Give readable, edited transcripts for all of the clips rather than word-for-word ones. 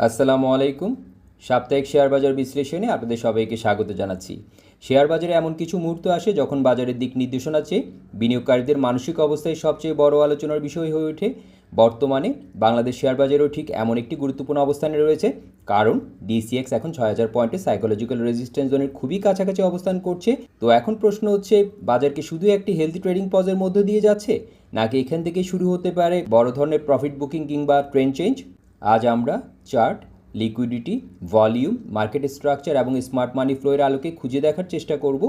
আসসালামু আলাইকুম। সাপ্তাহিক শেয়ার বাজার বিশ্লেষণে আপনাদের সবাইকে স্বাগত জানাচ্ছি। শেয়ার বাজারে এমন কিছু মুহূর্ত আসে যখন বাজারের দিক নির্দেশনা চেয়ে বিনিয়োগকারীদের মানসিক অবস্থায় সবচেয়ে বড় আলোচনার বিষয় হয়ে ওঠে। বর্তমানে বাংলাদেশ শেয়ার বাজারও ঠিক এমন একটি গুরুত্বপূর্ণ অবস্থানে রয়েছে, কারণ ডিসিএক্স এখন ৬,০০০ পয়েন্টের সাইকোলজিক্যাল রেজিস্ট্যান্স জোনের খুবই কাছাকাছি অবস্থান করছে। তো এখন প্রশ্ন হচ্ছে, বাজারকে শুধু একটি হেলদি ট্রেডিং পজের মধ্য দিয়ে যাচ্ছে, নাকি এখান থেকে শুরু হতে পারে বড় ধরনের প্রফিট বুকিং কিংবা ট্রেন্ড চেঞ্জ? আজ আমরা chart, liquidity, volume, market structure এবং স্মার্ট মানি ফ্লোয়ের আলোকে খুঁজে দেখার চেষ্টা করব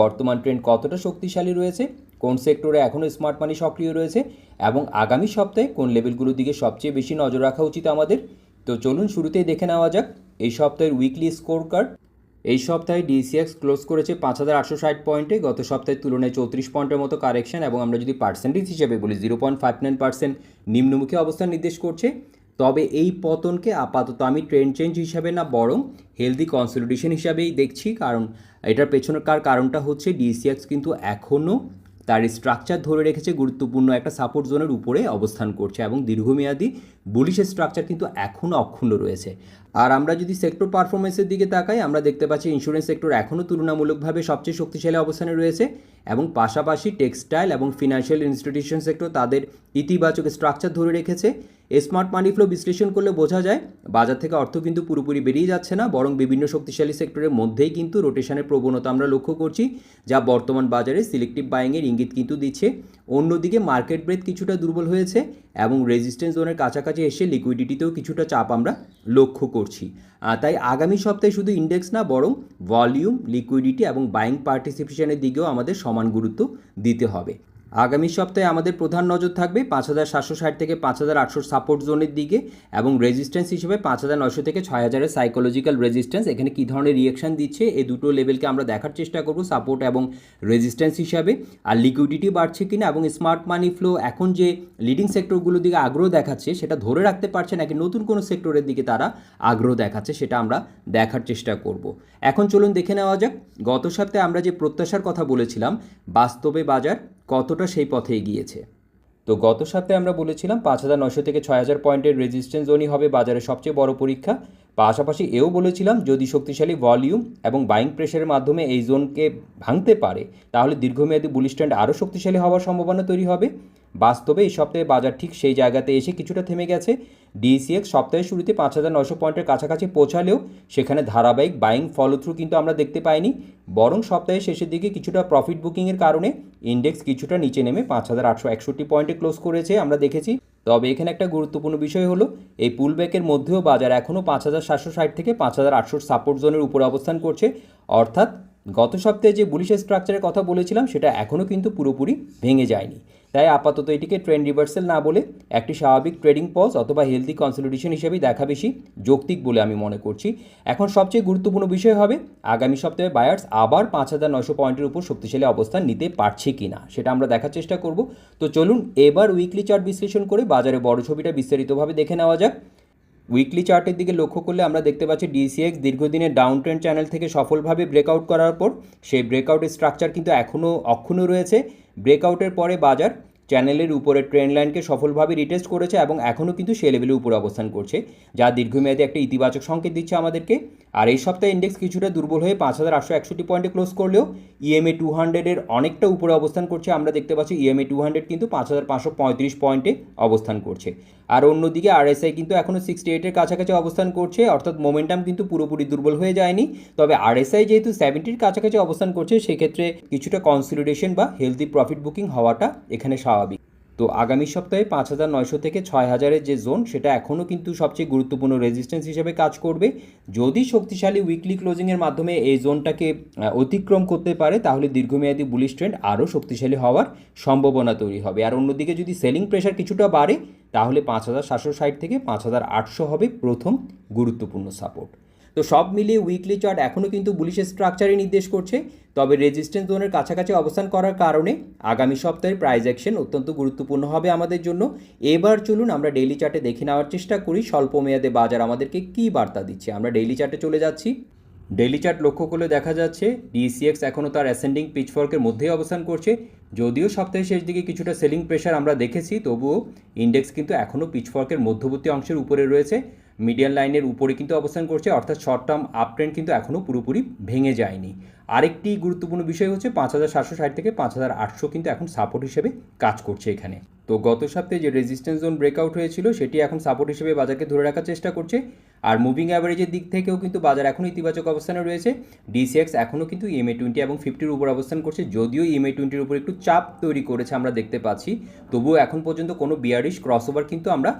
বর্তমান ট্রেন্ড কতটা শক্তিশালী রয়েছে, কোন সেক্টরে এখনও স্মার্ট মানি সক্রিয় রয়েছে এবং আগামী সপ্তাহে কোন লেভেলগুলোর দিকে সবচেয়ে বেশি নজর রাখা উচিত আমাদের। তো চলুন শুরুতেই দেখে নেওয়া যাক এই সপ্তাহের উইকলি স্কোর কার্ড। এই সপ্তাহে ডিসিএক্স ক্লোজ করেছে 5,860 পয়েন্টে, গত সপ্তাহের তুলনায় 34 পয়েন্টের মতো কারেকশন, এবং আমরা যদি পার্সেন্টেজ হিসেবে বলি 0.59% নিম্নমুখী অবস্থান নির্দেশ করছে। তবে এই পতনকে আপাতত আমি ট্রেন্ড চেঞ্জ হিসাবে না, বরং হেলদি কনসলিডেশন হিসাবেই দেখছি। কারণ এটার পেছনকার কারণটা হচ্ছে ডিসিএক্স কিন্তু এখনও তার স্ট্রাকচার ধরে রেখেছে, গুরুত্বপূর্ণ একটা সাপোর্ট জোনের উপরে অবস্থান করছে এবং দীর্ঘমেয়াদী বুলিশ স্ট্রাকচার কিন্তু এখনও অক্ষুণ্ণ রয়েছে। আর আমরা যদি সেক্টর পারফরমেন্সের দিকে তাকাই, আমরা দেখতে পাচ্ছি ইন্স্যুরেন্স সেক্টর এখনও তুলনামূলকভাবে সবচেয়ে শক্তিশালী অবস্থানে রয়েছে, এবং পাশাপাশি টেক্সটাইল এবং ফিনান্সিয়াল ইনস্টিটিউশন সেক্টর তাদের ইতিবাচক স্ট্রাকচার ধরে রেখেছে। স্মার্ট মানি ফ্লো বিশ্লেষণ করলে বোঝা যায় বাজার থেকে অর্থ কিন্তু পুরোপুরি বেরিয়ে যাচ্ছে না, বরং বিভিন্ন শক্তিশালী সেক্টরের মধ্যেই কিন্তু রোটেশনের প্রবণতা আমরা লক্ষ্য করছি, যা বর্তমান বাজারে সিলেক্টিভ বাইংয়ের ইঙ্গিত কিন্তু দিচ্ছে। অন্যদিকে মার্কেট ব্রেথ কিছুটা দুর্বল হয়েছে এবং রেজিস্ট্যান্স জোনের কাছাকাছি এসে লিকুইডিটিতেও কিছুটা চাপ আমরা লক্ষ্য করছি। তাই আগামী সপ্তাহে শুধু ইন্ডেক্স না, বরং ভলিউম, লিকুইডিটি এবং বাইং পার্টিসিপেশনের দিকেও আমাদের সমান গুরুত্ব দিতে হবে। আগামী সপ্তাহে আমাদের প্রধান নজর থাকবে 5,760 থেকে 5,800 সাপোর্ট জোনের দিকে, এবং রেজিস্ট্যান্স হিসেবে 5,900 থেকে 6,000-এর সাইকোলজিক্যাল রেজিস্ট্যান্স। এখানে কী ধরনের রিয়েকশন দিচ্ছে এই দুটো লেভেলকে আমরা দেখার চেষ্টা করব সাপোর্ট এবং রেজিস্ট্যান্স হিসাবে। আর লিকুইডিটি বাড়ছে কিনা এবং স্মার্ট মানি ফ্লো এখন যে লিডিং সেক্টরগুলোর দিকে আগ্রহ দেখাচ্ছে সেটা ধরে রাখতে পারছে নাকি নতুন কোনো সেক্টরের দিকে তারা আগ্রহ দেখাচ্ছে, সেটা আমরা দেখার চেষ্টা করব। এখন চলুন দেখে নেওয়া যাক গত সপ্তাহে আমরা যে প্রত্যাশার কথা বলেছিলাম, বাস্তবে বাজার কতটা সেই পথে এগিয়েছে। তো গত সপ্তাহে আমরা বলেছিলাম 5,900 থেকে 6,000 পয়েন্টের রেজিস্ট্যান্স জোনই হবে বাজারের সবচেয়ে বড় পরীক্ষা। পাশাপাশি এও বলেছিলাম যদি শক্তিশালী ভলিউম এবং বাইং প্রেশারের মাধ্যমে এই জোনকে ভাঙতে পারে, তাহলে দীর্ঘমেয়াদী বুলিশ ট্রেন্ড আরও শক্তিশালী হওয়ার সম্ভাবনা তৈরি হবে। বাস্তবে এই সপ্তাহে বাজার ঠিক সেই জায়গাতে এসে কিছুটা থেমে গেছে। ডিসিএক্স সপ্তাহের শুরুতে 5,900 পয়েন্টের কাছাকাছি পৌঁছালেও সেখানে ধারাবাহিক বাইং ফলো থ্রু কিন্তু আমরা দেখতে পাইনি, বরং সপ্তাহের শেষের দিকে কিছুটা প্রফিট বুকিংয়ের কারণে ইন্ডেক্স কিছুটা নিচে নেমে 5,861 পয়েন্টে ক্লোজ করেছে আমরা দেখেছি। তবে এখানে একটা গুরুত্বপূর্ণ বিষয় হলো এই পুলব্যাকের মধ্যেও বাজার এখনও 5,760 থেকে 5,800 সাপোর্ট জোনের উপরে অবস্থান করছে, অর্থাৎ গত সপ্তাহে যে বুলিশ স্ট্রাকচারের কথা বলেছিলাম সেটা এখনও কিন্তু পুরোপুরি ভেঙে যায়নি। তাই আপাতত এটিকে ট্রেন্ড রিভার্সাল না বলে একটি স্বাভাবিক ট্রেডিং পজ অথবা হেলদি কনসলিডেশন হিসেবেই দেখা বেশি যৌক্তিক বলে আমি মনে করছি। এখন সবচেয়ে গুরুত্বপূর্ণ বিষয় হবে আগামী সপ্তাহে বায়ার্স আবার 5,900 পয়েন্টের উপর শক্তিশালী অবস্থান নিতে পারছে কি না, সেটা আমরা দেখার চেষ্টা করব। তো চলুন এবার উইকলি চার্ট বিশ্লেষণ করে বাজারে বড় ছবিটা বিস্তারিতভাবে দেখে নেওয়া যাক। উইকলি চার্টের দিকে লক্ষ্য করলে আমরা দেখতে পাচ্ছি ডিসিএক্স দীর্ঘদিনের ডাউন ট্রেন্ড চ্যানেল থেকে সফলভাবে ব্রেকআউট করার পর সেই ব্রেকআউটের স্ট্রাকচার কিন্তু এখনও অক্ষুণ্ণ রয়েছে। ব্রেকআউটের পরে বাজার চ্যানেলের উপরে ট্রেন্ড লাইনকে সফলভাবে রিটেস্ট করেছে এবং এখনও কিন্তু সে লেভেলের উপরে অবস্থান করছে, যা দীর্ঘমেয়াদী একটা ইতিবাচক সংকেত দিচ্ছে আমাদেরকে। আর এই সপ্তাহে ইন্ডেক্স কিছুটা দুর্বল হয়ে 5,861 পয়েন্টে ক্লোজ করলেও ইএমএ 200-এর অনেকটা উপরে অবস্থান করছে। আমরা দেখতে পাচ্ছি ইএমএ 200 কিন্তু 5,535 পয়েন্টে অবস্থান করছে। আর অন্যদিকে আরএসআই কিন্তু এখনও 68-এর কাছাকাছি অবস্থান করছে, অর্থাৎ মোমেন্টাম কিন্তু পুরোপুরি দুর্বল হয়ে যায়নি। তবে আরএসআই যেহেতু 70-র কাছাকাছি অবস্থান করছে, সেক্ষেত্রে কিছুটা কনসলিডেশন বা হেলদি প্রফিট বুকিং হওয়াটা এখানে স্বাভাবিক। তো আগামী সপ্তাহে 5,900 থেকে 6,000-এর যে জোন সেটা এখনও কিন্তু সবচেয়ে গুরুত্বপূর্ণ রেজিস্ট্যান্স হিসেবে কাজ করবে। যদি শক্তিশালী উইকলি ক্লোজিংয়ের মাধ্যমে এই জোনটাকে অতিক্রম করতে পারে, তাহলে দীর্ঘমেয়াদী বুলিশ ট্রেন্ড আরও শক্তিশালী হওয়ার সম্ভাবনা তৈরি হবে। আর অন্যদিকে যদি সেলিং প্রেশার কিছুটা বাড়ে, তাহলে 5,760 থেকে 5,800 হবে প্রথম গুরুত্বপূর্ণ সাপোর্ট। তো সব মিলিয়ে উইকলি চার্ট এখনও কিন্তু বুলিশ স্ট্রাকচারই নির্দেশ করছে, তবে রেজিস্ট্যান্স জোনের কাছাকাছি অবস্থান করার কারণে আগামী সপ্তাহের প্রাইস অ্যাকশন অত্যন্ত গুরুত্বপূর্ণ হবে আমাদের জন্য। এবার চলুন আমরা ডেইলি চার্টে দেখে নেওয়ার চেষ্টা করি স্বল্প মেয়াদে বাজার আমাদেরকে কী বার্তা দিচ্ছে। আমরা ডেইলি চার্টে চলে যাচ্ছি। ডেইলি চার্ট লক্ষ্য করলে দেখা যাচ্ছে ডিসিএক্স এখনও তার অ্যাসেন্ডিং পিচফর্কের মধ্যেই অবস্থান করছে। যদিও সপ্তাহের শেষ দিকে কিছুটা সেলিং প্রেশার আমরা দেখেছি, তবুও ইন্ডেক্স কিন্তু এখনও পিচফর্কের মধ্যবর্তী অংশের উপরে রয়েছে। মিডিয়ান লাইনের উপরে কিন্তু অবস্থান করছে, অর্থাৎ শর্ট টার্ম আপ ট্রেন্ড কিন্তু এখনও পুরোপুরি ভেঙে যায়নি। আরেকটি গুরুত্বপূর্ণ বিষয় হচ্ছে 5760 থেকে 5800 কিন্তু এখন সাপোর্ট হিসেবে কাজ করছে এখানে। তো গত সপ্তাহে যে রেজিস্ট্যান্স জোন ব্রেকআউট হয়েছিল সেটি এখন সাপোর্ট হিসেবে বাজারকে ধরে রাখার চেষ্টা করছে। আর মুভিং অ্যাভারেজের দিক থেকেও কিন্তু বাজার এখনও ইতিবাচক অবস্থানে রয়েছে। ডিসিএক্স এখনও কিন্তু EMA20 এবং 50-র উপর অবস্থান করছে, যদিও EMA20-র উপর একটু চাপ তৈরি করেছে আমরা দেখতে পাচ্ছি, তবুও এখন পর্যন্ত কোনো বিয়ারিশ ক্রসওভার কিন্তু আমরা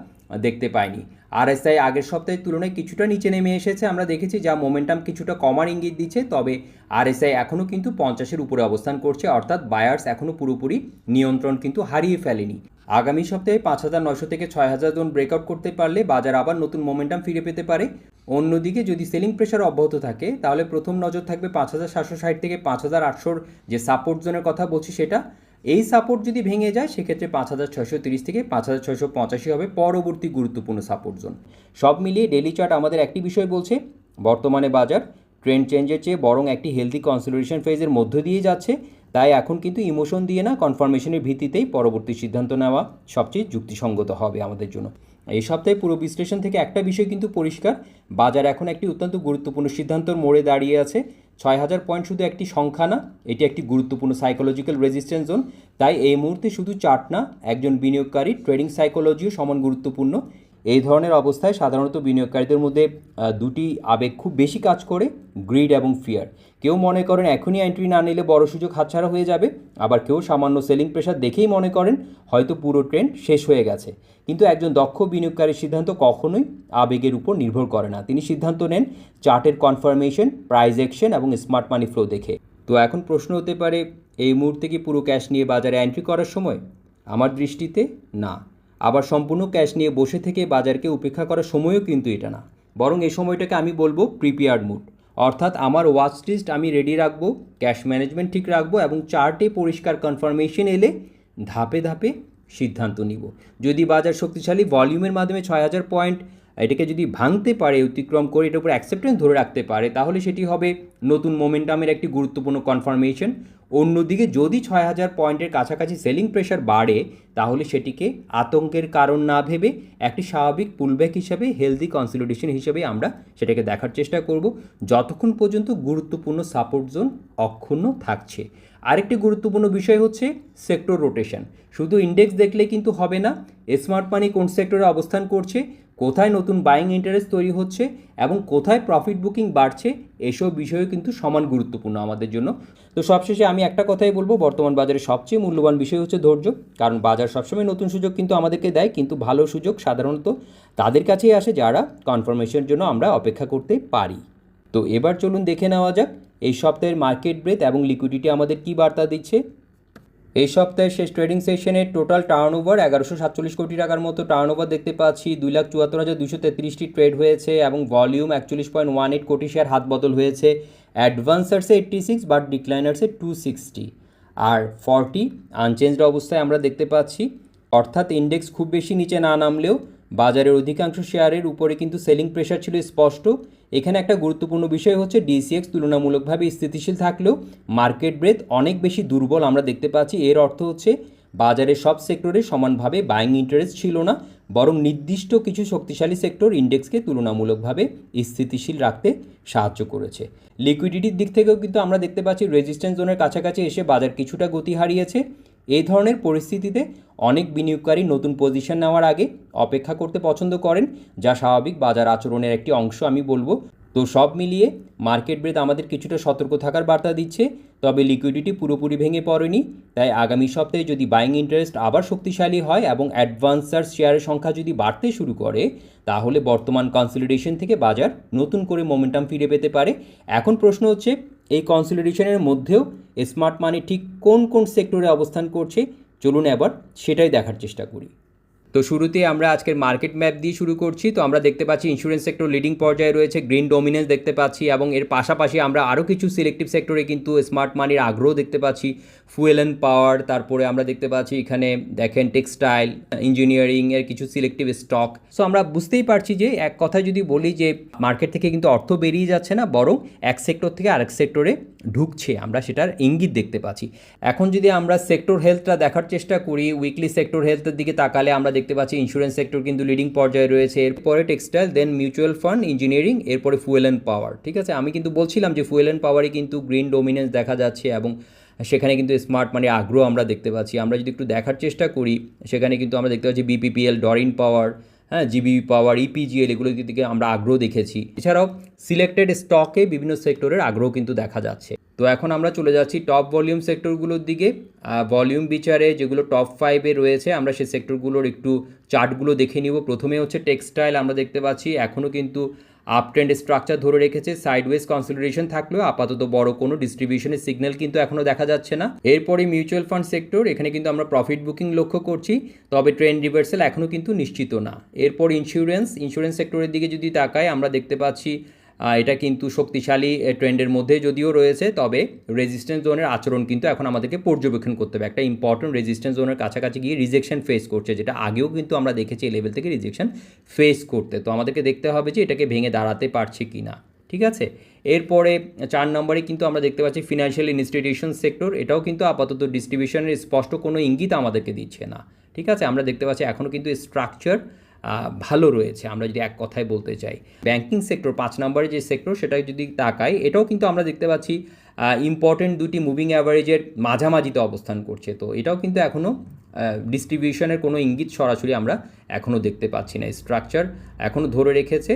দেখতে পাইনি। RSI আগের সপ্তাহের তুলনায় কিছুটা নিচে নেমে এসেছে আমরা দেখেছি, যা মোমেন্টাম কিছুটা কমার ইঙ্গিত দিচ্ছে। তবে RSI এখনও কিন্তু 50-এর উপরে অবস্থান করছে, অর্থাৎ বায়ার্স এখনও পুরোপুরি নিয়ন্ত্রণ কিন্তু হারিয়ে ফেলেনি। আগামী সপ্তাহে 5900 থেকে 6000 জোন ব্রেকআউট করতে পারলে বাজার আবার নতুন মোমেন্টাম ফিরে পেতে পারে। অন্যদিকে যদি সেলিং প্রেশার অব্যাহত থাকে তাহলে প্রথম নজর থাকবে 5760 থেকে 5800 যে সাপোর্ট জোনের কথা বলছি সেটা। এই সাপোর্ট যদি ভেঙে যায় সেক্ষেত্রে 5630 থেকে 5685 হবে পরবর্তী গুরুত্বপূর্ণ সাপোর্ট জোন। সব মিলিয়ে ডেইলি চার্ট আমাদের একটি বিষয় বলছে, বর্তমানে বাজার ট্রেন্ড চেঞ্জের চেয়ে বরং একটি হেলদি কনসলিডেশন ফেজের মধ্য দিয়ে যাচ্ছে। তাই এখন কিন্তু ইমোশন দিয়ে না, কনফার্মেশনের ভিত্তিতেই পরবর্তী সিদ্ধান্ত নেওয়া সবচেয়ে যুক্তিসঙ্গত হবে আমাদের জন্য। এই সপ্তাহে পুরো বিশ্লেষণ থেকে একটা বিষয় কিন্তু পরিষ্কার, বাজার এখন একটি অত্যন্ত গুরুত্বপূর্ণ সিদ্ধান্তর মোড়ে দাঁড়িয়ে আছে। 6000 পয়েন্ট শুধু একটি সংখ্যা না, এটি একটি গুরুত্বপূর্ণ সাইকোলজিক্যাল রেজিস্ট্যান্স জোন। তাই এই মুহূর্তে শুধু চার্ট না, একজন বিনিয়োগকারী ট্রেডিং সাইকোলজিও সমান গুরুত্বপূর্ণ। এই ধরনের অবস্থায় সাধারণত বিনিয়োগকারীদের মধ্যে দুটি আবেগ খুব বেশি কাজ করে, গ্রিড এবং ফিয়ার। কেউ মনে করেন এখনই এন্ট্রি না নিলে বড় সুযোগ হাতছাড়া হয়ে যাবে, আবার কেউ সামান্য সেলিং প্রেশার দেখেই মনে করেন হয়তো পুরো ট্রেন্ড শেষ হয়ে গেছে। কিন্তু একজন দক্ষ বিনিয়োগকারীর সিদ্ধান্ত কখনোই আবেগের উপর নির্ভর করে না, তিনি সিদ্ধান্ত নেন চার্টের কনফার্মেশন, প্রাইস অ্যাকশন এবং স্মার্ট মানি ফ্লো দেখে। তো এখন প্রশ্ন হতে পারে, এই মুহূর্তে কি পুরো ক্যাশ নিয়ে বাজারে এন্ট্রি করার সময়? আমার দৃষ্টিতে না। আবার সম্পূর্ণ ক্যাশ নিয়ে বসে থেকে বাজারকে উপেক্ষা করার সময়ও কিন্তু এটা না, বরং এই সময়টাকে আমি বলবো প্রিপেয়ার্ড মুড। অর্থাৎ আমার ওয়াচ লিস্ট আমি রেডি রাখবো, ক্যাশ ম্যানেজমেন্ট ঠিক রাখবো এবং চার্টে পরিষ্কার কনফার্মেশন এলে ধাপে ধাপে সিদ্ধান্ত নিব। যদি বাজার শক্তিশালী ভলিউমের মাধ্যমে 6000 পয়েন্ট এটাকে যদি ভাঙতে পারে, অতিক্রম করে এটার উপর অ্যাকসেপ্টেন্স ধরে রাখতে পারে, তাহলে সেটি হবে নতুন মোমেন্টামের একটি গুরুত্বপূর্ণ কনফার্মেশন। অন্যদিকে যদি 6000 পয়েন্টের কাছাকাছি সেলিং প্রেশার বাড়ে, তাহলে সেটিকে আতঙ্কের কারণ না ভেবে একটি স্বাভাবিক পুলব্যাক হিসাবে, হেলদি কনসলিডেশন হিসেবে আমরা সেটাকে দেখার চেষ্টা করব, যতক্ষণ পর্যন্ত গুরুত্বপূর্ণ সাপোর্ট জোন অক্ষুণ্ণ থাকছে। আরেকটি গুরুত্বপূর্ণ বিষয় হচ্ছে সেক্টর রোটেশন। শুধু ইন্ডেক্স দেখলে কিন্তু হবে না, স্মার্ট মানি কোন সেক্টরে অবস্থান করছে, কোথায় নতুন বাইং ইন্টারেস্ট তৈরি হচ্ছে এবং কোথায় প্রফিট বুকিং বাড়ছে, এসব বিষয়ও কিন্তু সমান গুরুত্বপূর্ণ আমাদের জন্য। তো সবশেষে আমি একটা কথাই বলবো, বর্তমান বাজারে সবচেয়ে মূল্যবান বিষয় হচ্ছে ধৈর্য। কারণ বাজার সবসময় নতুন সুযোগ কিন্তু আমাদেরকে দেয়, কিন্তু ভালো সুযোগ সাধারণত তাদের কাছেই আসে যারা কনফার্মেশনের জন্য আমরা অপেক্ষা করতে পারি। তো এবার চলুন দেখে নেওয়া যাক এই সপ্তাহের মার্কেট ব্রেথ এবং লিকুইডিটি আমাদের কী বার্তা দিচ্ছে। এই সপ্তাহের শেষ ট্রেডিং সেশনের টোটাল টার্নওভার 1147 কোটি টাকার মতো টার্নওভার দেখতে পাচ্ছি। 2,74,233টি ট্রেড হয়েছে এবং ভলিউম 41.18 কোটি শেয়ার হাত বদল হয়েছে। অ্যাডভান্সার্সে 86 বাট ডিক্লাইনার্সে 260 আর 40 আনচেঞ্জড অবস্থায় আমরা দেখতে পাচ্ছি। অর্থাৎ ইন্ডেক্স খুব বেশি নিচে না নামলেও বাজারের অধিকাংশ শেয়ারের উপরে কিন্তু সেলিং প্রেশার ছিল স্পষ্ট। এখানে একটা গুরুত্বপূর্ণ বিষয় হচ্ছে ডিসিএক্স তুলনামূলকভাবে স্থিতিশীল থাকলেও মার্কেট ব্রেথ অনেক বেশি দুর্বল আমরা দেখতে পাচ্ছি। এর অর্থ হচ্ছে বাজারের সব সেক্টরে সমানভাবে বাইং ইন্টারেস্ট ছিল না, বরং নির্দিষ্ট কিছু শক্তিশালী সেক্টর ইন্ডেক্সকে তুলনামূলকভাবে স্থিতিশীল রাখতে সাহায্য করেছে। লিকুইডিটির দিক থেকেও কিন্তু আমরা দেখতে পাচ্ছি রেজিস্ট্যান্স জোনের কাছাকাছি এসে বাজার কিছুটা গতি হারিয়েছে। এই ধরনের পরিস্থিতিতে অনেক বিনিয়োগকারী নতুন পজিশন নেওয়ার আগে অপেক্ষা করতে পছন্দ করেন, যা স্বাভাবিক বাজার আচরণের একটি অংশ আমি বলবো। তো সব মিলিয়ে মার্কেট ব্রেথ আমাদের কিছুটা সতর্ক থাকার বার্তা দিচ্ছে, তবে লিকুইডিটি পুরোপুরি ভেঙে পড়েনি। তাই আগামী সপ্তাহে যদি বাইং ইন্টারেস্ট আবার শক্তিশালী হয় এবং অ্যাডভান্সার শেয়ারের সংখ্যা যদি বাড়তে শুরু করে, তাহলে বর্তমান কনসলিডেশন থেকে বাজার নতুন করে মোমেন্টাম ফিরে পেতে পারে। এখন প্রশ্ন হচ্ছে, এই কনসলিডেশনের মধ্যেও স্মার্ট মানি ঠিক কোন কোন সেক্টরে অবস্থান করছে, চলুন এবার সেটাই দেখার চেষ্টা করি। তো শুরুতে আমরা আজকের মার্কেট ম্যাপ দিয়ে শুরু করছি। তো আমরা দেখতে পাচ্ছি ইন্স্যুরেন্স সেক্টর লিডিং পর্যায়ে রয়েছে, গ্রিন ডমিনেন্স দেখতে পাচ্ছি এবং এর পাশাপাশি আমরা আরও কিছু সিলেক্টিভ সেক্টরে কিন্তু স্মার্ট মানির আগ্রহ দেখতে পাচ্ছি। ফুয়েল অ্যান্ড পাওয়ার, তারপরে আমরা দেখতে পাচ্ছি এখানে দেখেন টেক্সটাইল, ইঞ্জিনিয়ারিং এর কিছু সিলেক্টিভ স্টক। সো আমরা বুঝতেই পারছি যে এক কথায় যদি বলি যে মার্কেট থেকে কিন্তু অর্থ বেরিয়ে যাচ্ছে না, বরং এক সেক্টর থেকে আরেক সেক্টরে ঢুকছে, আমরা সেটার ইঙ্গিত দেখতে পাচ্ছি। এখন যদি আমরা সেক্টর হেলথটা দেখার চেষ্টা করি, উইকলি সেক্টর হেলথের দিকে তাকালে আমরা দেখতে পাচ্ছি ইন্স্যুরেন্স সেক্টর কিন্তু লিডিং পর্যায়ে রয়েছে, এরপরে টেক্সটাইল, দেন মিউচুয়াল ফান্ড, ইঞ্জিনিয়ারিং, এরপরে ফুয়েল অ্যান্ড পাওয়ার। ঠিক আছে, আমি কিন্তু বলছিলাম যে ফুয়েল অ্যান্ড পাওয়ারে কিন্তু গ্রিন ডোমিনেন্স দেখা যাচ্ছে এবং সেখানে কিন্তু স্মার্ট মানে আগ্রহ আমরা দেখতে পাচ্ছি। আমরা যদি একটু দেখার চেষ্টা করি সেখানে কিন্তু আমরা দেখতে পাচ্ছি বিপিপিএল, ডরিন পাওয়ার, হ্যাঁ, জিবি পাওয়ার, ইপিজিএল, এগুলোর দিকে আমরা আগ্রহ দেখেছি। এছাড়াও সিলেক্টেড স্টকে বিভিন্ন সেক্টরের আগ্রহ কিন্তু দেখা যাচ্ছে। তো এখন আমরা চলে যাচ্ছি টপ ভলিউম সেক্টরগুলোর দিকে। ভলিউম বিচারে যেগুলো টপ 5-এ রয়েছে আমরা সেই সেক্টরগুলোর একটু চার্টগুলো দেখে নিব। প্রথমে হচ্ছে টেক্সটাইল, আমরা দেখতে পাচ্ছি এখনও কিন্তু আপ ট্রেন্ড স্ট্রাকচার ধরে রেখেছে, সাইডওয়েজ কনসলিডেশন থাকলেও আপাতত বড় কোনো ডিস্ট্রিবিউশনের সিগন্যাল কিন্তু এখনও দেখা যাচ্ছে না। এরপরে মিউচুয়াল ফান্ড সেক্টর, এখানে কিন্তু আমরা প্রফিট বুকিং লক্ষ্য করছি, তবে ট্রেন্ড রিভার্সাল এখনও কিন্তু নিশ্চিত না। এরপর ইন্স্যুরেন্স সেক্টরের দিকে যদি তাকাই আমরা দেখতে পাচ্ছি এটা কিন্তু শক্তিশালী ট্রেন্ডের মধ্যে যদিও রয়েছে, তবে রেজিস্ট্যান্স জোনের আচরণ কিন্তু এখন আমাদেরকে পর্যবেক্ষণ করতে হবে। একটা ইম্পর্টেন্ট রেজিস্ট্যান্স জোনের কাছাকাছি গিয়ে রিজেকশন ফেস করছে, যেটা আগেও কিন্তু আমরা দেখেছি এই লেভেল থেকে রিজেকশন ফেস করতে। তো আমাদেরকে দেখতে হবে যে এটাকে ভেঙে দাঁড়াতে পারছে কি না। ঠিক আছে, এরপরে 4 নম্বরে কিন্তু আমরা দেখতে পাচ্ছি ফিনান্সিয়াল ইনস্টিটিউশন সেক্টর, এটাও কিন্তু আপাতত ডিস্ট্রিবিউশনের স্পষ্ট কোনো ইঙ্গিত আমাদেরকে দিচ্ছে না। ঠিক আছে, আমরা দেখতে পাচ্ছি এখনও কিন্তু স্ট্রাকচার ভালো রয়েছে আমরা যদি এক কথায় বলতে চাই। ব্যাংকিং সেক্টর 5 নম্বরে যে সেক্টর সেটা যদি তাকাই, এটাও কিন্তু আমরা দেখতে পাচ্ছি ইম্পর্টেন্ট দুটি মুভিং অ্যাভারেজের মাঝামাঝিতে অবস্থান করছে। তো এটাও কিন্তু এখনও ডিস্ট্রিবিউশনের কোনো ইঙ্গিত সরাসরি আমরা এখনও দেখতে পাচ্ছি না। স্ট্রাকচার এখনও ধরে রেখেছে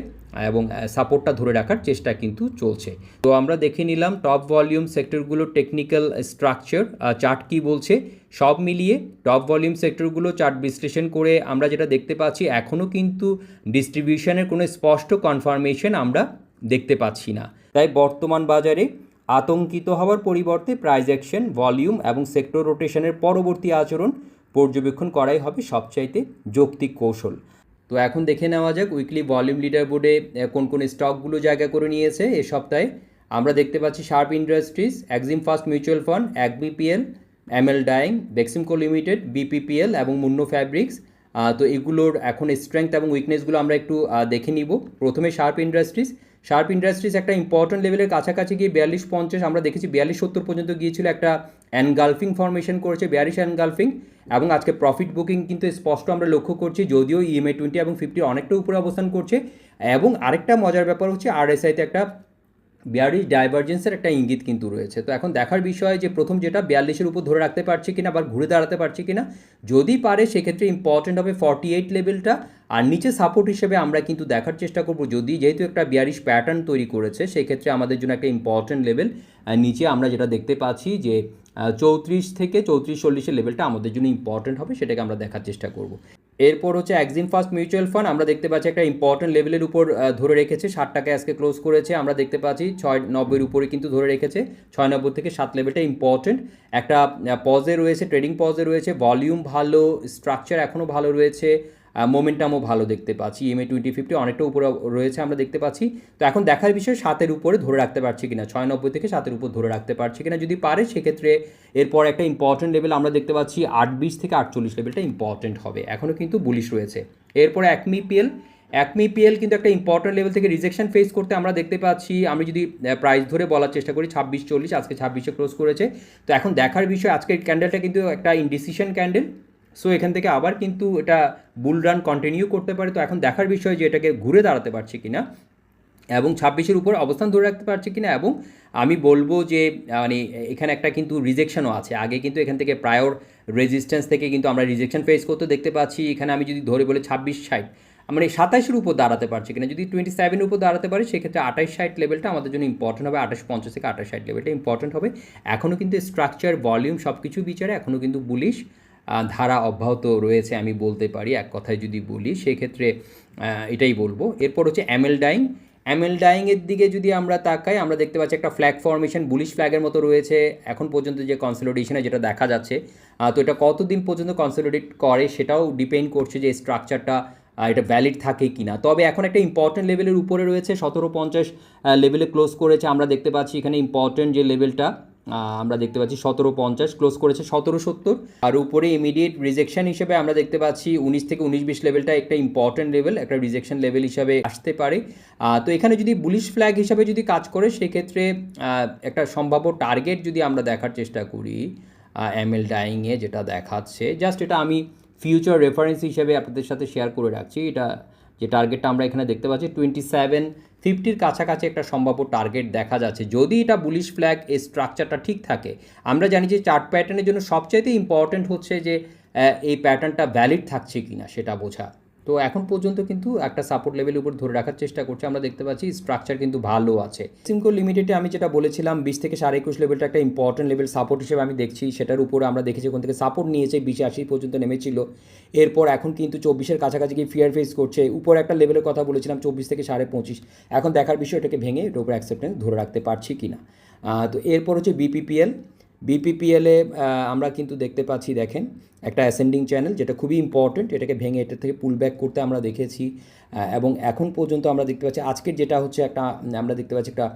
এবং সাপোর্টটা ধরে রাখার চেষ্টা কিন্তু চলছে। তো আমরা দেখে নিলাম টপ ভলিউম সেক্টরগুলোর টেকনিক্যাল স্ট্রাকচার চার্ট কী বলছে। সব মিলিয়ে টপ ভলিউম সেক্টরগুলো চার্ট বিশ্লেষণ করে আমরা যেটা দেখতে পাচ্ছি এখনও কিন্তু ডিস্ট্রিবিউশনের কোনো স্পষ্ট কনফার্মেশন আমরা দেখতে পাচ্ছি না। তাই বর্তমান বাজারে আতঙ্কিত হওয়ার পরিবর্তে প্রাইস অ্যাকশন, ভলিউম এবং সেক্টর রোটেশনের পরবর্তী আচরণ পর্যবেক্ষণ করাই হবে সবচাইতে যৌক্তিক কৌশল। তো এখন দেখে নেওয়া যাক উইকলি ভলিউম লিডার বোর্ডে কোন কোন স্টকগুলো জায়গা করে নিয়েছে এ সপ্তাহে। আমরা দেখতে পাচ্ছি sharp industries, Exim first mutual fund, AGBPL, ML dyeing, Beximco limited, BPPL এবং মুন্নো ফ্যাব্রিক্স। তো এগুলোর এখন স্ট্রেংথ এবং উইকনেসগুলো আমরা একটু দেখে নিব। প্রথমে শার্প ইন্ডাস্ট্রিজ একটা ইম্পর্টেন্ট লেভেলের কাছাকাছি গিয়ে 42.50 আমরা দেখেছি 42.70 পর্যন্ত গিয়েছিল, একটা এনগালফিং ফর্মেশন করেছে, বেয়ারিশ এনগালফিং, এবং আজকে প্রফিট বুকিং কিন্তু স্পষ্ট আমরা লক্ষ্য করছি, যদিও EMA 20 এবং 50 অনেকটা উপরে অবস্থান করছে। এবং আরেকটা মজার ব্যাপার হচ্ছে RSIতে একটা বিয়ারিশ ডাইভারজেন্সের একটা ইঙ্গিত কিন্তু রয়েছে। তো এখন দেখার বিষয় যে প্রথম যেটা 42-এর উপর ধরে রাখতে পারছে কিনা বা ঘুরে দাঁড়াতে পারছে কিনা, যদি পারে সেক্ষেত্রে ইম্পর্টেন্ট হবে 48 লেভেলটা, আর নিচে সাপোর্ট হিসেবে আমরা কিন্তু দেখার চেষ্টা করব, যেহেতু একটা বিয়ারিশ প্যাটার্ন তৈরি করেছে সেক্ষেত্রে আমাদের জন্য একটা ইম্পর্টেন্ট লেভেল নিচে আমরা যেটা দেখতে পাচ্ছি যে 34 থেকে 34-40 লেভেলটা আমাদের জন্য ইম্পর্টেন্ট হবে, সেটাকে আমরা দেখার চেষ্টা করব। এরপর হচ্ছে এক্সিম ফার্স্ট মিউচুয়াল ফান্ড, আমরা দেখতে পাচ্ছি একটা ইম্পর্টেন্ট লেভেলের উপর ধরে রেখেছে, 60 টাকায় আজকে ক্লোজ করেছে। আমরা দেখতে পাচ্ছি 690-এর উপরে কিন্তু ধরে রেখেছে, 690 থেকে 7 লেভেলটা ইম্পর্টেন্ট। একটা পজে রয়েছে, ট্রেডিং পজে রয়েছে, ভলিউম ভালো, স্ট্রাকচার এখনও ভালো রয়েছে, মোমেন্টামও ভালো দেখতে পাচ্ছি। EMA 20-50 অনেকটা উপরে রয়েছে আমরা দেখতে পাচ্ছি। তো এখন দেখার বিষয় 7-এর উপরে ধরে রাখতে পারছি কিনা, 690 থেকে 7-এর উপর ধরে রাখতে পারছি কিনা। যদি পারে সেক্ষেত্রে এরপর একটা ইম্পর্টেন্ট লেভেল আমরা দেখতে পাচ্ছি 820 থেকে 48 লেভেলটা ইম্পর্টেন্ট হবে, এখনও কিন্তু বুলিশ রয়েছে। এরপরে অ্যাকমিপিএল কিন্তু একটা ইম্পর্টেন্ট লেভেল থেকে রিজেকশন ফেস করতে আমরা দেখতে পাচ্ছি। আমি যদি প্রাইস ধরে বলার চেষ্টা করি 2640, আজকে 26-এ ক্লোজ করেছে। তো এখন দেখার বিষয় আজকের ক্যান্ডেলটা কিন্তু একটা ইনডিসিশন ক্যান্ডেল, সো এখান থেকে আবার কিন্তু এটা বুল রান কন্টিনিউ করতে পারে। তো এখন দেখার বিষয় যে এটাকে ঘুরে দাঁড়াতে পারছে কিনা এবং 26-এর উপর অবস্থান ধরে রাখতে পারছে কিনা। এবং আমি বলবো যে মানে এখানে একটা কিন্তু রিজেকশনও আছে, আগে কিন্তু এখান থেকে প্রায়র রেজিস্ট্যান্স থেকে কিন্তু আমরা রিজেকশন ফেস করতে দেখতে পাচ্ছি। এখানে আমি যদি ধরে বলে 26-60 মানে 27-এর উপর দাঁড়াতে পারছে কিনা, যদি 27-এর উপর দাঁড়াতে পারে সেক্ষেত্রে 28-60 লেভেলটা আমাদের জন্য ইম্পর্টেন্ট হবে, 2850 থেকে 28-60 লেভেলটা ইম্পর্টেন্ট হবে। এখনও কিন্তু স্ট্রাকচার, ভলিউম সব কিছু বিচারে এখনও কিন্তু বুলিশ ধারা অব্যাহত রয়েছে আমি বলতে পারি, এক কথায় যদি বলি সেক্ষেত্রে এটাই বলবো। এরপর হচ্ছে এমএল ডাইংয়ের দিকে যদি আমরা তাকাই আমরা দেখতে পাচ্ছি একটা ফ্ল্যাগ ফর্মেশন, বুলিশ ফ্ল্যাগের মতো রয়েছে এখন পর্যন্ত যে কনসলিডেশনে যেটা দেখা যাচ্ছে। তো এটা কতদিন পর্যন্ত কনসলিডেট করে সেটাও ডিপেন্ড করছে যে স্ট্রাকচারটা এটা ভ্যালিড থাকে কি না। তবে এখন একটা ইম্পর্টেন্ট লেভেলের উপরে রয়েছে, 1750 লেভেলে ক্লোজ করেছে। আমরা দেখতে পাচ্ছি এখানে ইম্পর্টেন্ট যে লেভেলটা আমরা দেখতে পাচ্ছি 1750 ক্লোজ করেছে 1770, আর উপরে ইমিডিয়েট রিজেকশন হিসেবে আমরা দেখতে পাচ্ছি 19 থেকে 19-20 লেভেলটা একটা ইম্পর্টেন্ট লেভেল, একটা রিজেকশন লেভেল হিসাবে আসতে পারে। তো এখানে যদি বুলিশ ফ্ল্যাগ হিসাবে যদি কাজ করে সেক্ষেত্রে একটা সম্ভাব্য টার্গেট যদি আমরা দেখার চেষ্টা করি এমএল ডাইংয়ে যেটা দেখাচ্ছে, জাস্ট এটা আমি ফিউচার রেফারেন্স হিসেবে আপনাদের সাথে শেয়ার করে রাখছি। এটা যে টার্গেটটা আমরা এখানে দেখতে পাচ্ছি 2750-র কাছাকাছি একটা সম্ভাব্য টার্গেট দেখা যাচ্ছে যদি এটা বুলিশ ফ্ল্যাগ এই স্ট্রাকচারটা ঠিক থাকে। আমরা জানি যে চার্ট প্যাটার্নের জন্য সবচাইতে ইম্পর্ট্যান্ট হচ্ছে যে এই প্যাটার্নটা ভ্যালিড থাকছে কি না সেটা বোঝা। তো এখন পর্যন্ত কিন্তু একটা সাপোর্ট লেভেলের উপর ধরে রাখার চেষ্টা করছে। আমরা দেখতে পাচ্ছি স্ট্রাকচার কিন্তু ভালো আছে। সিমকো লিমিটেডে আমি যেটা বলেছিলাম 20 থেকে 21.5 লেভেলটা একটা ইম্পর্টেন্ট লেভেল সাপোর্ট হিসেবে আমি দেখছি। সেটার উপরে আমরা দেখেছি ওখান থেকে সাপোর্ট নিয়েছে 20-80 পর্যন্ত নেমেছিল। এরপর এখন কিন্তু 24-এর কাছাকাছি গিয়ে ফিয়ার ফেস করছে। উপরে একটা লেভেলের কথা বলেছিলাম 24 থেকে 25.5। এখন দেখার বিষয় এটাকে ভেঙে এটার উপর অ্যাকসেপ্টেন্স ধরে রাখতে পারছি কি না। তো এরপর হচ্ছে বিপিপিএলে আমরা কিন্তু দেখতে পাচ্ছি দেখেন একটা অ্যাসেন্ডিং চ্যানেল যেটা খুবই ইম্পর্টেন্ট। এটাকে ভেঙে এটা থেকে পুল ব্যাক করতে আমরা দেখেছি এবং এখন পর্যন্ত আমরা দেখতে পাচ্ছি আজকের যেটা হচ্ছে একটা আমরা দেখতে পাচ্ছি একটা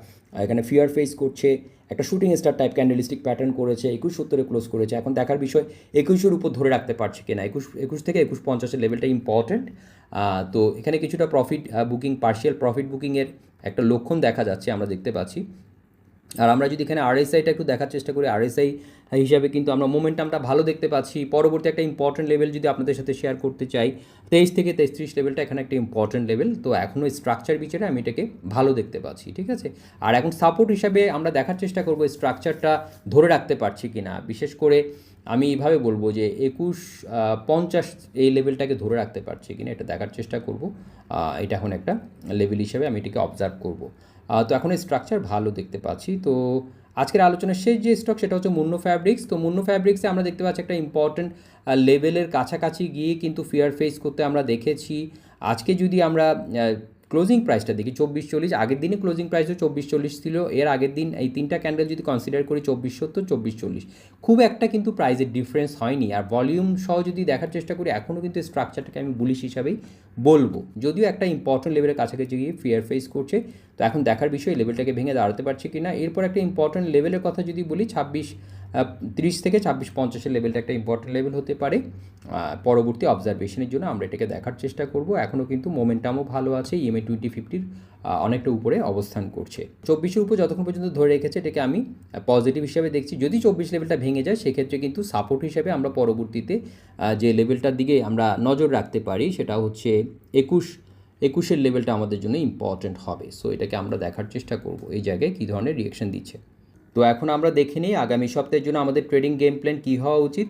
এখানে ফিয়ার ফেস করছে, একটা shooting star type candlestick pattern করেছে, 2170-এ ক্লোজ করেছে। এখন দেখার বিষয় 21-এর উপর ধরে রাখতে পারছে কিনা। 21 থেকে 2150-এর লেভেলটা ইম্পর্টেন্ট। তো এখানে কিছুটা প্রফিট বুকিং, পার্শিয়াল প্রফিট বুকিংয়ের একটা লক্ষণ দেখা যাচ্ছে আমরা দেখতে পাচ্ছি। আর আমরা যদি এখানে আরএসআইটা একটু দেখার চেষ্টা করি, আরএসআই হিসাবে কিন্তু আমরা মোমেন্টামটা ভালো দেখতে পাচ্ছি। পরবর্তী একটা ইম্পর্টেন্ট লেভেল যদি আপনাদের সাথে শেয়ার করতে চাই 23 থেকে 33 লেভেলটা এখানে একটা ইম্পর্টেন্ট লেভেল। তো এখনও স্ট্রাকচার বিচারে আমি এটাকে ভালো দেখতে পাচ্ছি, ঠিক আছে। আর এখন সাপোর্ট হিসাবে আমরা দেখার চেষ্টা করবো স্ট্রাকচারটা ধরে রাখতে পারছি কি না। বিশেষ করে আমি এইভাবে বলবো যে 2150 এই লেভেলটাকে ধরে রাখতে পারছি কিনা এটা দেখার চেষ্টা করব। এটা এখন একটা লেভেল হিসাবে আমি এটাকে অবজার্ভ করব। তো এখন স্ট্রাকচার ভালো দেখতে পাচ্ছি। তো আজকের আলোচনার শেষ যে স্টক সেটা হচ্ছে মুন্নো ফ্যাব্রিক্স। তো মুন্নো ফ্যাব্রিক্সে আমরা দেখতে পাচ্ছি একটা ইম্পর্টেন্ট লেভেলের কাছাকাছি গিয়ে কিন্তু ফিয়ার ফেস করতে আমরা দেখেছি। আজকে যদি আমরা ক্লোজিং প্রাইসটা দেখি 2440, আগের দিনে ক্লোজিং প্রাইসও 2440 ছিল। এর আগের দিন এই তিনটা ক্যান্ডেল যদি কনসিডার করি 2470, 2440, খুব একটা কিন্তু প্রাইসের ডিফারেন্স হয়নি। আর ভলিউম সহ যদি দেখার চেষ্টা করি এখনও কিন্তু স্ট্রাকচারটাকে আমি বুলিশ হিসাবেই বলবো, যদিও একটা ইম্পর্টেন্ট লেভেলের কাছাকাছি গিয়ে ফিয়ার ফেস করছে। তো এখন দেখার বিষয় লেভেলটাকে ভেঙে দাঁড়াতে পারছে কি না। এরপর একটা ইম্পর্টেন্ট লেভেলের কথা যদি বলি 2630 থেকে 2650-এর লেভেলটা একটা ইম্পর্টেন্ট লেভেল হতে পারে। পরবর্তী অবজারভেশনের জন্য আমরা এটাকে দেখার চেষ্টা করব। এখনও কিন্তু মোমেন্টামও ভালো আছে, EMA 2050-র অনেকটা উপরে অবস্থান করছে। 24-এর উপর যতক্ষণ পর্যন্ত ধরে রেখেছে এটাকে আমি পজিটিভ হিসাবে দেখছি। যদি 24 লেভেলটা ভেঙে যায় সেক্ষেত্রে কিন্তু সাপোর্ট হিসাবে আমরা পরবর্তীতে যে লেভেলটার দিকে আমরা নজর রাখতে পারি সেটা হচ্ছে 21-এর লেভেলটা আমাদের জন্য ইম্পর্টেন্ট হবে। সো এটাকে আমরা দেখার চেষ্টা করব এই জায়গায় কী ধরনের রিঅ্যাকশন দিচ্ছে। তো এখন আমরা দেখে নিই আগামী সপ্তাহের জন্য আমাদের ট্রেডিং গেম প্ল্যান কী হওয়া উচিত।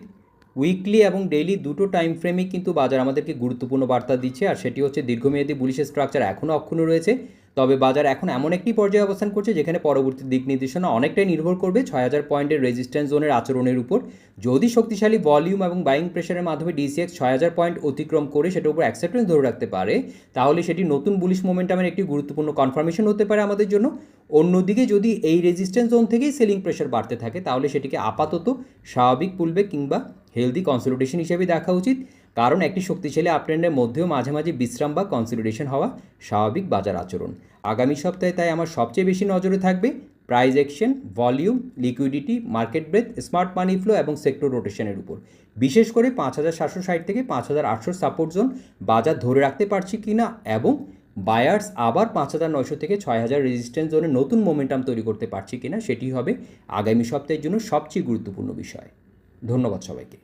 উইকলি এবং ডেইলি দুটো টাইম ফ্রেমেই কিন্তু বাজার আমাদেরকে গুরুত্বপূর্ণ বার্তা দিচ্ছে। আর সেটি হচ্ছে দীর্ঘমেয়াদী বুলিশ স্ট্রাকচার এখনও অক্ষুণ্ণ রয়েছে, তবে বাজার এখন এমন একটি পর্যায়ে অবস্থান করছে যেখানে পরবর্তী দিক নির্দেশনা অনেকটাই নির্ভর করবে 6000 পয়েন্টের রেজিস্ট্যান্স জোনের আচরণের উপর। যদি শক্তিশালী ভলিউম এবং বাইং প্রেশারের মাধ্যমে ডিসিএক্স 6000 পয়েন্ট অতিক্রম করে সেটার উপর অ্যাকসেপ্টেন্স ধরে রাখতে পারে তাহলে সেটি নতুন বুলিশ মোমেন্টামের একটি গুরুত্বপূর্ণ কনফার্মেশন হতে পারে আমাদের জন্য। অন্যদিকে যদি এই রেজিস্ট্যান্স জোন থেকেই সেলিং প্রেশার বাড়তে থাকে তাহলে সেটিকে আপাতত স্বাভাবিক পুলব্যাক কিংবা হেলদি কনসলিডেশন হিসেবে দেখা উচিত, কারণ একটি শক্তিশালী আপট্রেন্ডের মধ্যেও মাঝে মাঝে বিশ্রাম বা কনসলিডেশন হওয়া স্বাভাবিক বাজার আচরণ। আগামী সপ্তাহে তাই আমার সবচেয়ে বেশি নজরে থাকবে price action, volume, liquidity, market breadth, smart money flow এবং সেক্টর রোটেশনের উপর। বিশেষ করে 5760 থেকে 5800 সাপোর্ট জোন বাজার ধরে রাখতে পারছি কিনা এবং বায়ার্স আবার 5900 থেকে 6000 রেজিস্ট্যান্স জোনে নতুন মোমেন্টাম তৈরি করতে পারছি কিনা সেটি হবে আগামী সপ্তাহের জন্য সবচেয়ে গুরুত্বপূর্ণ বিষয়। ধন্যবাদ সবাইকে।